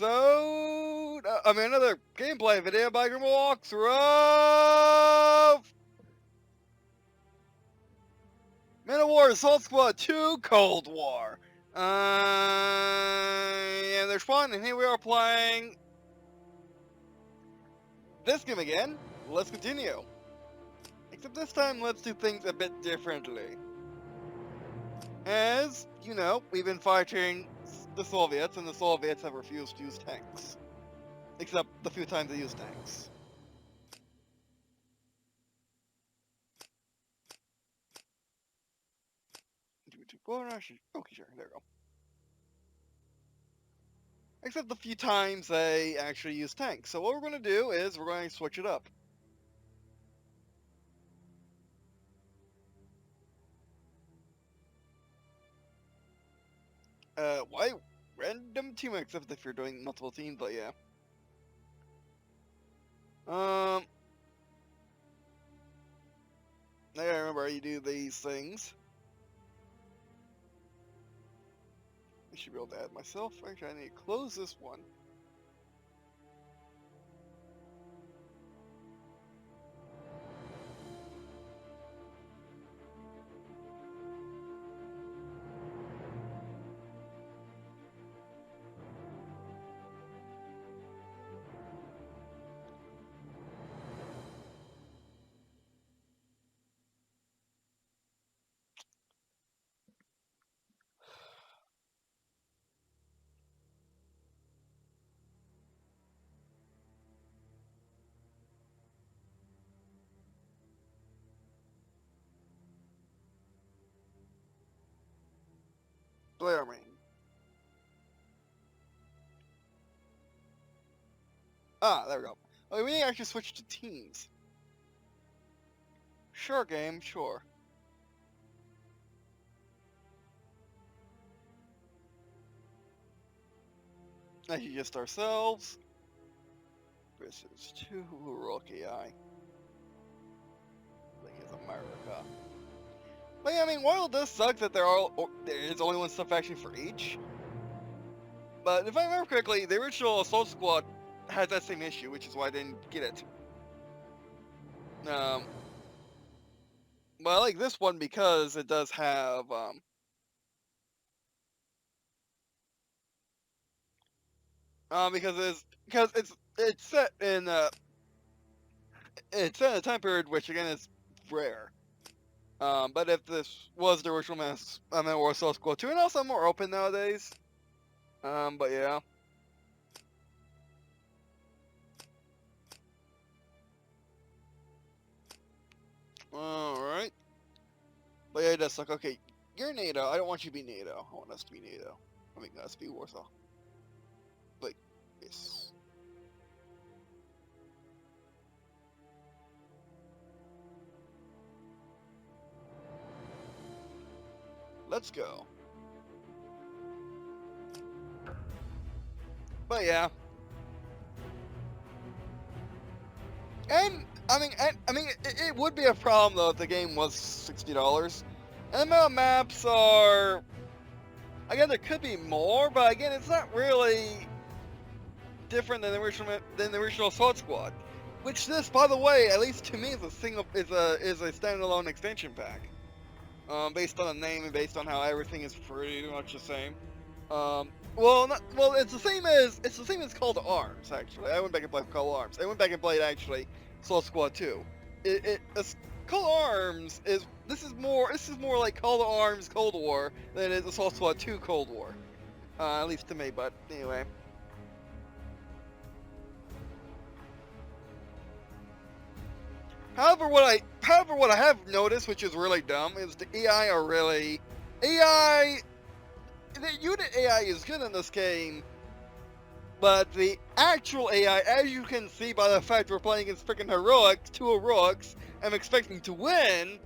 another gameplay video by Green&Blue of Man of War Assault Squad 2 Cold War. And there's fun, and here we are playing this game again. Let's continue. Except this time, let's do things a bit differently. As you know, we've been fighting the Soviets, and the Soviets have refused to use tanks. Except the few times they use tanks. Okay, sure, there we go. Except the few times they actually use tanks. So what we're going to do is we're going to switch it up. Why random team except if you're doing multiple teams, but yeah. I gotta remember how you do these things. I should be able to add myself. Actually, I need to close this one. There we go. Okay, we need to actually switch to teams. Sure, game, sure. Actually, just ourselves. This is too Heroic-AI. I think it's America. But yeah, I mean, while it does suck that there is only one sub-faction for each, but if I remember correctly, the original Assault Squad had that same issue, which is why I didn't get it. But I like this one because it does have because it's set in a time period which again is rare. But if this was the original Man of War Assault Squad 2, and also more open nowadays. But yeah. Alright. But yeah, it does suck. Okay, you're NATO. I don't want you to be NATO. I want us to be NATO. I mean, us to be Warsaw. Like, yes. Let's go. But yeah. And I mean, it would be a problem though if the game was $60. And the maps are, again, there could be more, but again, it's not really different than the original Assault Squad. Which this, by the way, at least to me, is a standalone extension pack. Based on the name and based on how everything is pretty much the same. It's the same as Call to Arms. Actually, I went back and played Call to Arms. I went back and played actually Assault Squad 2. Call to Arms is more like Call to Arms Cold War than it is Assault Squad 2 Cold War. At least to me. But anyway. However, what I have noticed, which is really dumb, is the AI are really AI. The unit AI is good in this game, but the actual AI, as you can see by the fact we're playing against freaking two heroics, I'm expecting to win.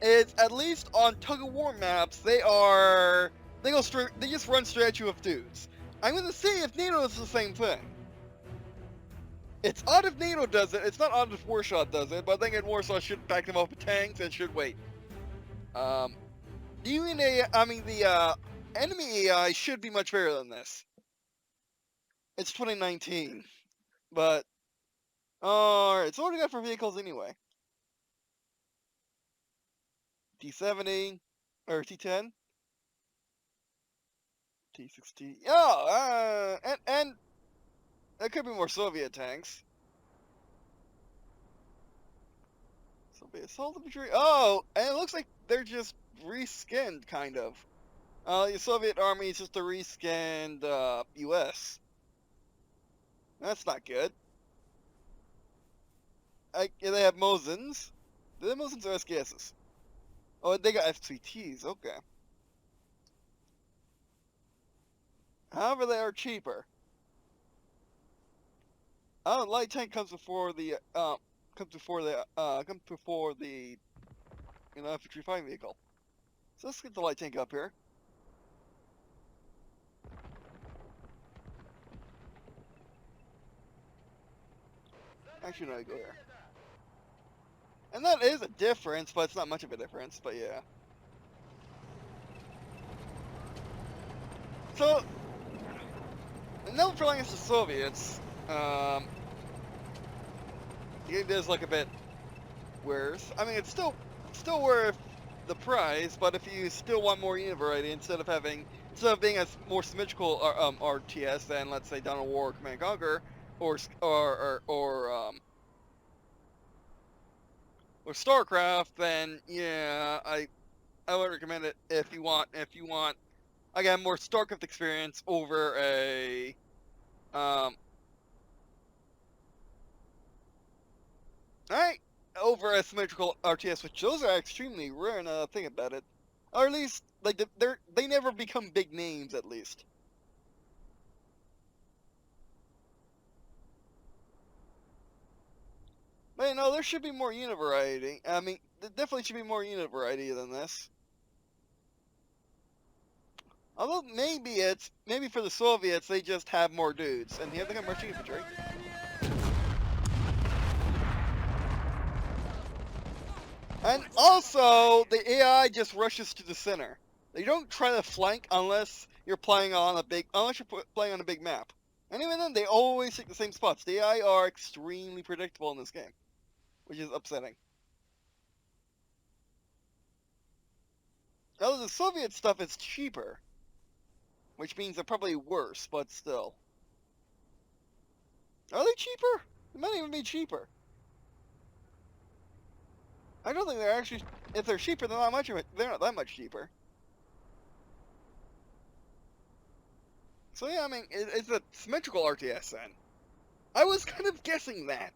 Is at least on tug of war maps they just run straight at you with dudes. I'm gonna see if NATO is the same thing. It's odd if NATO does it. It's not odd if Warsaw does it, but I think Warsaw should back them up with tanks and should wait. The enemy AI should be much better than this. It's 2019, but alright. So what do we got for vehicles anyway? T70 or T10, T60. Oh, and there could be more Soviet tanks. Soviet assault infantry. Oh, and it looks like they're just reskinned, kind of. The Soviet army is just a reskinned U.S. That's not good. Yeah, they have Mosins. Do they have Mosins or SKSs? Oh, they got FCTs. Okay. However, they are cheaper. Oh, light tank comes before the infantry fighting vehicle. So let's get the light tank up here. Actually, no, I go here. And that is a difference, but it's not much of a difference. But yeah. So, another for against the Soviets. The game does look a bit worse. I mean, it's still worth the price, but if you still want more unit variety instead of being a more symmetrical RTS than, let's say, Dawn of War, Command and Conquer, or StarCraft, then yeah, I would recommend it if you want again more StarCraft experience over a alright, over a symmetrical RTS, which those are extremely rare now that I think about it. Or at least, like, they never become big names, at least. But, you know, there should be more unit variety. I mean, there definitely should be more unit variety than this. Although, maybe for the Soviets, they just have more dudes. And here they come marching infantry. And also, the AI just rushes to the center. They don't try to flank unless you're playing on a big map. And even then, they always take the same spots. The AI are extremely predictable in this game, which is upsetting. Now, the Soviet stuff is cheaper, which means they're probably worse, but still. Are they cheaper? They might even be cheaper. I don't think they're actually. If they're cheaper, they're not that much cheaper. So yeah, I mean, it's a symmetrical RTS then. I was kind of guessing that.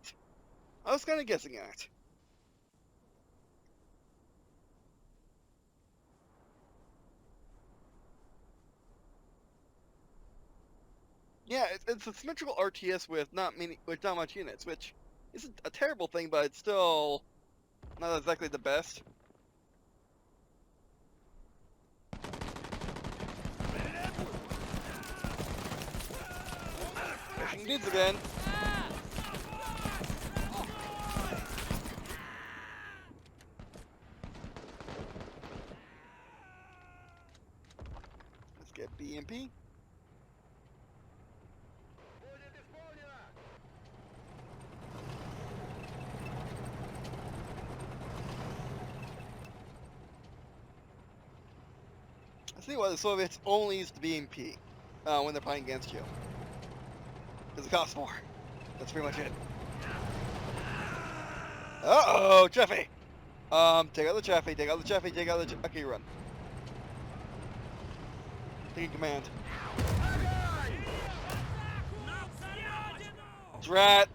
Yeah, it's a symmetrical RTS with not much units, which isn't a terrible thing, but it's still not exactly the best. Pushing dudes again. Let's get BMP. I see why the Soviets only use the BMP when they're playing against you. Because it costs more. That's pretty much it. Uh-oh, Jeffy! Take out the Jeffy, okay, run. Taking command. Drat!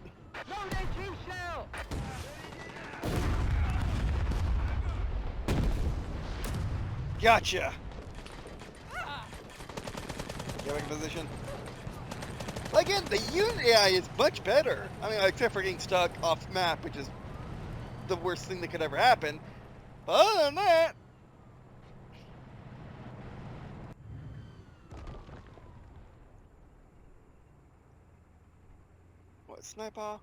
Gotcha! Get back in position. Again, the unit AI is much better. I mean, except for getting stuck off map, which is the worst thing that could ever happen. But other than that... What, sniper?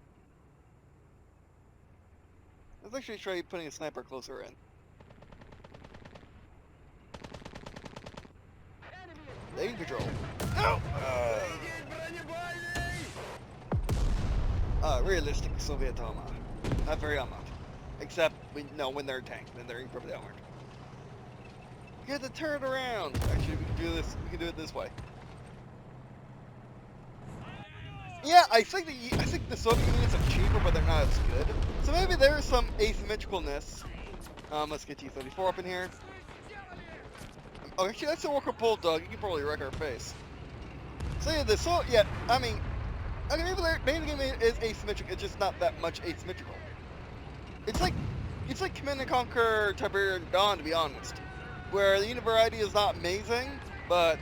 Let's actually try putting a sniper closer in. They can control. No! realistic Soviet armor. Not very armored. Except, when they're tanked, then they're perfectly armored. You have to turn it around. Actually, we can do this. We can do it this way. Yeah, I think the Soviet units are cheaper, but they're not as good. So maybe there is some asymmetricalness. Let's get T-34 up in here. Oh, actually, that's a Walker Bulldog. You can probably wreck our face. So yeah, I mean, okay, maybe the game is asymmetric. It's just not that much asymmetrical. It's like Command and Conquer Tiberian Dawn, to be honest, where the unit variety is not amazing, but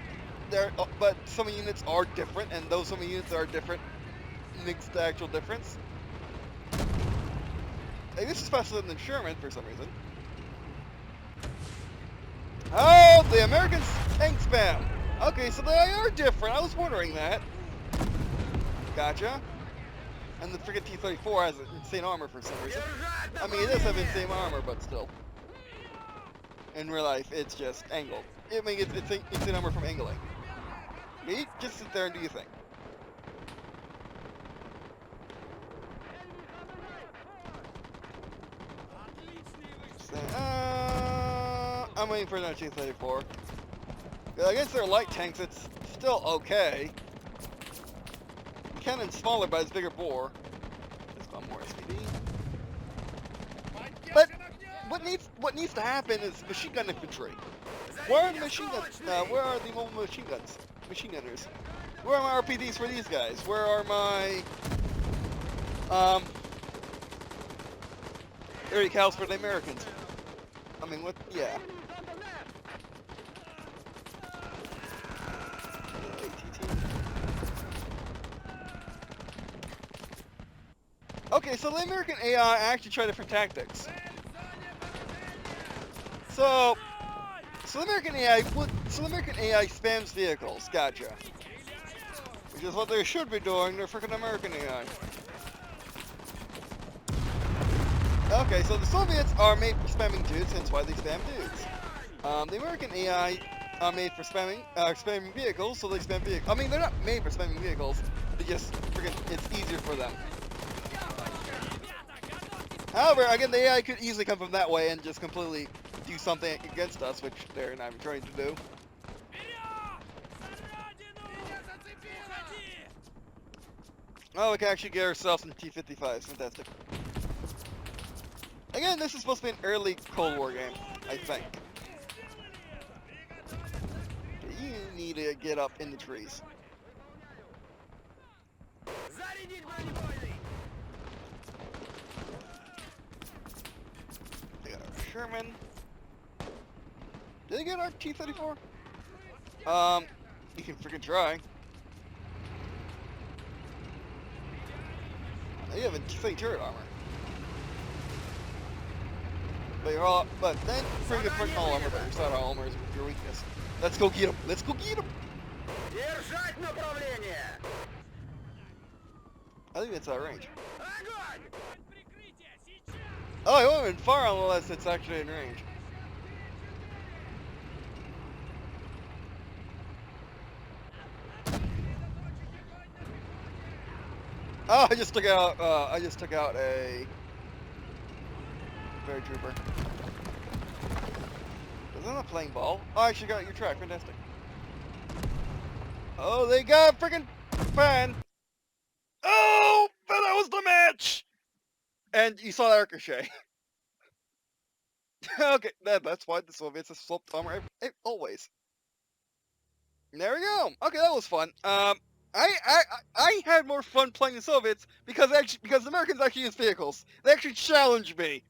some units are different, and those some units that are different makes the actual difference. Hey, this is faster than Sherman for some reason. Oh, the Americans tank spam. Okay, so they are different. I was wondering that. Gotcha. And the freaking T-34 has insane armor for some reason. I mean, it does have insane armor, but still. In real life, it's just angled. I mean, it's insane armor from angling. Me? Just sit there and do your thing. I'm waiting for another T-34. Against their light tanks, it's still okay. Cannon's smaller, but it's bigger bore. It's got more SPD. But what needs to happen is machine gun infantry. Where are the machine guns? Where are the mobile machine guns? Machine gunners. Where are my RPDs for these guys? Where are my area cows for the Americans? I mean, what? Yeah. Okay, so the American AI actually try different tactics. So the American AI spams vehicles. Gotcha. Which is what they should be doing. They're freaking American AI. Okay, so the Soviets are made for spamming dudes, hence why they spam dudes. The American AI are made for spamming vehicles, so they spam vehicles. I mean, they're not made for spamming vehicles. They just it's easier for them. However, again, the AI could easily come from that way and just completely do something against us, which they're not even trying to do. Oh, we can actually get ourselves some T-55s. Fantastic. Again, this is supposed to be an early Cold War game, I think. You need to get up in the trees. They got our Sherman. Did they get our T-34? You can freaking try. You have a T-30 turret armor. But you're all, but then pretty good front all armor, but your side armor is your weakness. Let's go get him. Let's go get him. I think it's out of range. Oh, I won't even fire unless it's actually in range. Oh, I just took out a very trooper. Is that not playing ball? Oh, I actually got your track. Fantastic. Oh, they got a freaking fan. Oh, but that was the match. And you saw that ricochet. Okay, that's why the Soviets have sloped armor always. There we go. Okay, that was fun. I had more fun playing the Soviets because the Americans actually use vehicles. They actually challenged me.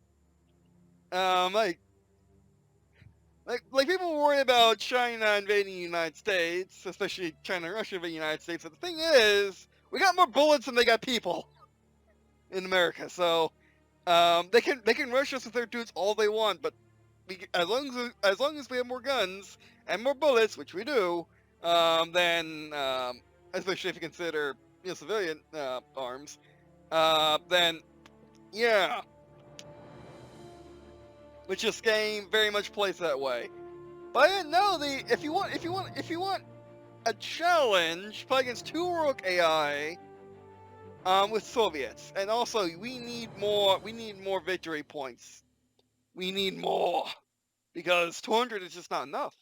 Like people worry about China invading the United States, especially China and Russia invading the United States. But the thing is, we got more bullets than they got people in America. So they can rush us with their dudes all they want, but as long as we have more guns and more bullets, which we do, then especially if you consider civilian arms, then yeah. Which this game very much plays that way. But I didn't know if you want a challenge, play against 2 Heroic AI with Soviets, and also we need more. We need more victory points. We need more because 200 is just not enough.